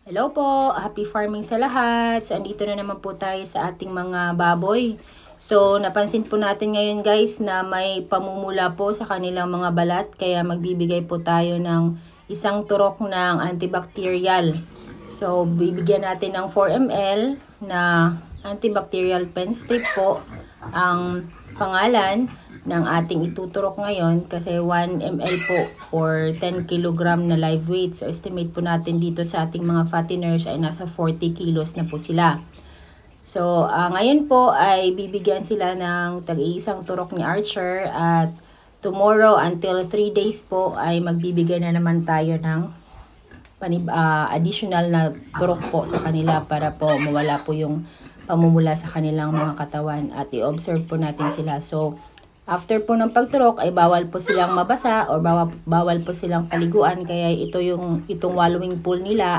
Hello po, happy farming sa lahat. So, andito na naman po tayo sa ating mga baboy. So, napansin po natin ngayon guys na may pamumula po sa kanilang mga balat. Kaya magbibigay po tayo ng isang turok ng antibacterial. So, bibigyan natin ng 4 ml na antibacterial pen strip po ang pangalan ng ating ituturok ngayon kasi 1 ml po or 10 kg na live weight. So, estimate po natin dito sa ating mga fatteners ay nasa 40 kilos na po sila. So, ngayon po ay bibigyan sila ng tag-iisang turok ni Archer at tomorrow until 3 days po ay magbibigay na naman tayo ng additional na turok po sa kanila para po mawala po yung pamumula sa kanilang mga katawan at i-observe po natin sila. So, after po ng pagturok ay bawal po silang mabasa o bawal po silang paliguan kaya itong wallowing pool nila